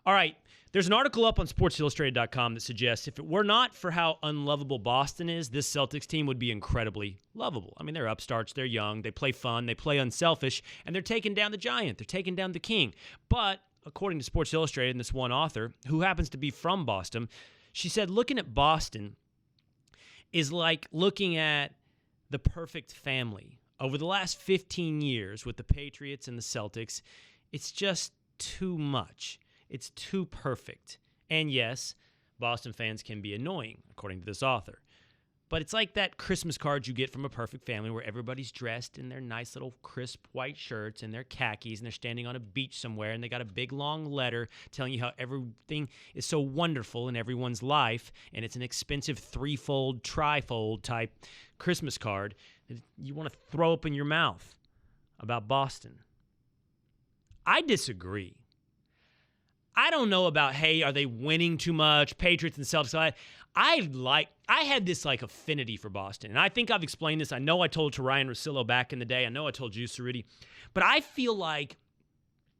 All right. There's an article up on SportsIllustrated.com that suggests if it were not for how unlovable Boston is, this Celtics team would be incredibly lovable. I mean, they're upstarts, they're young, they play fun, they play unselfish, and they're taking down the giant. They're taking down the king. But according to Sports Illustrated and this one author, who happens to be from Boston, she said looking at Boston is like looking at the perfect family. Over the last 15 years with the Patriots and the Celtics, it's just too much. It's too perfect. And yes, Boston fans can be annoying, according to this author. But it's like that Christmas card you get from a perfect family where everybody's dressed in their nice little crisp white shirts and their khakis, and they're standing on a beach somewhere, and they got a big long letter telling you how everything is so wonderful in everyone's life, and it's an expensive trifold type Christmas card that you want to throw up in your mouth about Boston. I disagree. I don't know about, hey, are they winning too much? Patriots and Celtics. I had this like affinity for Boston, and I think I've explained this. I know I told it to Ryan Russillo back in the day. I know I told you, Cerruti. But I feel like,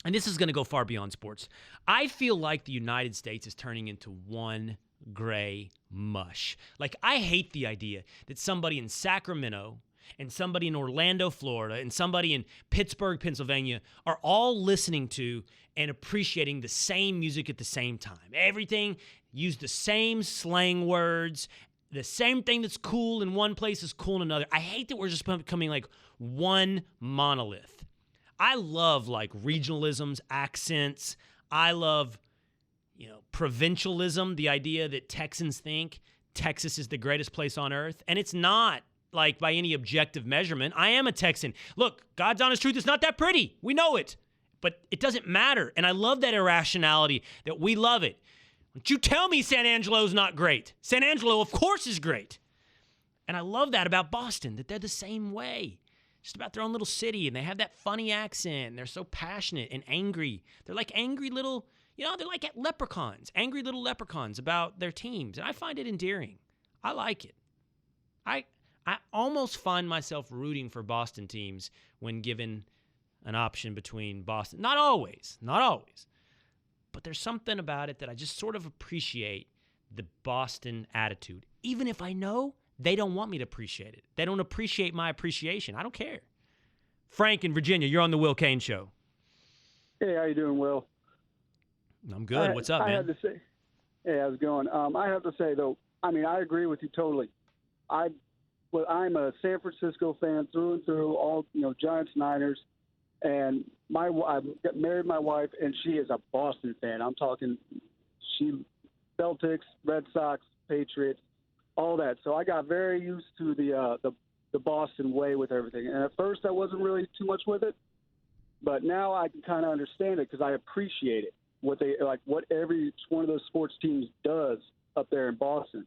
and this is going to go far beyond sports, I feel like the United States is turning into one gray mush. Like, I hate the idea that somebody in Sacramento and somebody in Orlando, Florida, and somebody in Pittsburgh, Pennsylvania are all listening to and appreciating the same music at the same time. Everything, use the same slang words. The same thing that's cool in one place is cool in another. I hate that we're just becoming like one monolith. I love like regionalisms, accents. I love, provincialism, the idea that Texans think Texas is the greatest place on earth, and it's not. Like by any objective measurement. I am a Texan. Look, God's honest truth, it's not that pretty. We know it. But it doesn't matter. And I love that irrationality, that we love it. Don't you tell me San Angelo's not great. San Angelo, of course, is great. And I love that about Boston, that they're the same way. Just about their own little city, and they have that funny accent. They're so passionate and angry. They're like angry little, they're like leprechauns, angry little leprechauns about their teams. And I find it endearing. I like it. I almost find myself rooting for Boston teams when given an option between Boston. Not always. But there's something about it that I just sort of appreciate the Boston attitude. Even if I know they don't want me to appreciate it. They don't appreciate my appreciation. I don't care. Frank in Virginia, you're on the Will Cain Show. Hey, how you doing, Will? I'm good. What's up, man? I have to say, hey, how's it going? I have to say, though, I agree with you totally. I'm a San Francisco fan through and through, all, Giants, Niners. And I married my wife, and she is a Boston fan. I'm talking Celtics, Red Sox, Patriots, all that. So I got very used to the Boston way with everything. And at first I wasn't really too much with it, but now I can kind of understand it because I appreciate it, what every one of those sports teams does up there in Boston.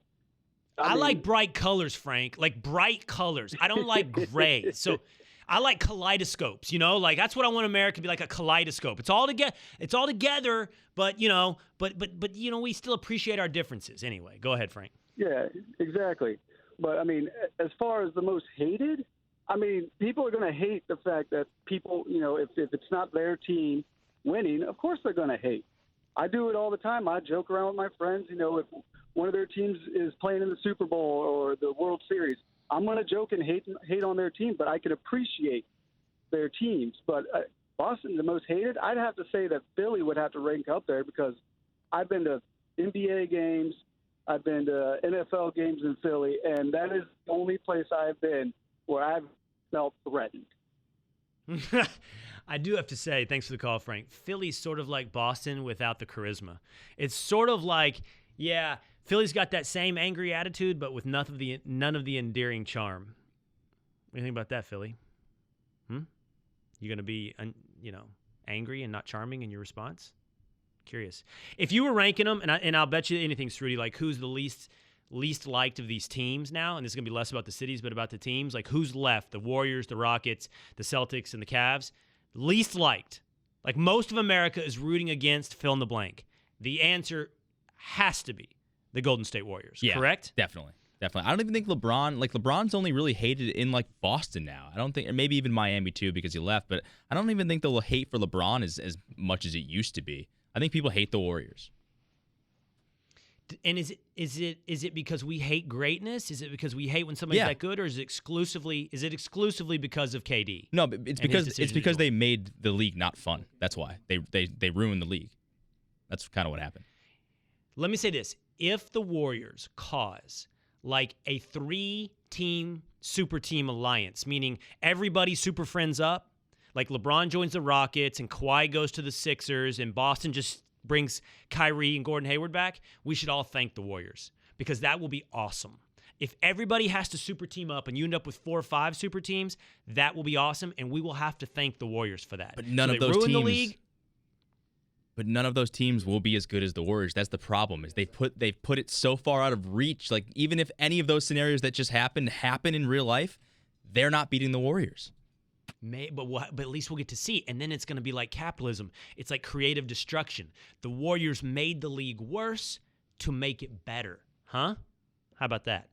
I like bright colors, Frank. Like bright colors. I don't like gray. So I like kaleidoscopes, like that's what I want America to be, like a kaleidoscope. It's all together, but we still appreciate our differences. Anyway, go ahead, Frank. Yeah, exactly. But as far as the most hated, people are going to hate the fact that people, if it's not their team winning, of course they're going to hate. I do it all the time. I joke around with my friends, if one of their teams is playing in the Super Bowl or the World Series, I'm going to joke and hate on their team, but I can appreciate their teams. But Boston, the most hated, I'd have to say that Philly would have to rank up there because I've been to NBA games, I've been to NFL games in Philly, and that is the only place I've been where I've felt threatened. I do have to say, thanks for the call, Frank, Philly's sort of like Boston without the charisma. It's sort of like, yeah, Philly's got that same angry attitude, but with none of the endearing charm. What do you think about that, Philly? You going to be, angry and not charming in your response? Curious. If you were ranking them, and I'll bet you anything, Cerruti, like who's the least liked of these teams now, and this is going to be less about the cities, but about the teams, like who's left? The Warriors, the Rockets, the Celtics, and the Cavs. Least liked. Like most of America is rooting against fill in the blank. The answer has to be the Golden State Warriors, correct? Definitely. I don't even think LeBron's only really hated in Boston now. I don't think, or maybe even Miami too because he left, but I don't even think they'll hate for LeBron as much as it used to be. I think people hate the Warriors. And is it because we hate greatness? Is it because we hate when somebody's that good, or is it exclusively because of KD? No, but it's because they made the league not fun. That's why they ruined the league. That's kind of what happened. Let me say this: if the Warriors cause like a 3-team super team alliance, meaning everybody super friends up, like LeBron joins the Rockets and Kawhi goes to the Sixers and Boston just brings Kyrie and Gordon Hayward back, we should all thank the Warriors, because that will be awesome. If everybody has to super team up and you end up with 4 or 5 super teams, that will be awesome, and we will have to thank the Warriors for that. But none of those teams will be as good as the Warriors. That's the problem. Is they've put it so far out of reach. Like, even if any of those scenarios that just happen in real life, they're not beating the Warriors. But at least we'll get to see. And then it's going to be like capitalism. It's like creative destruction. The Warriors made the league worse to make it better. Huh? How about that?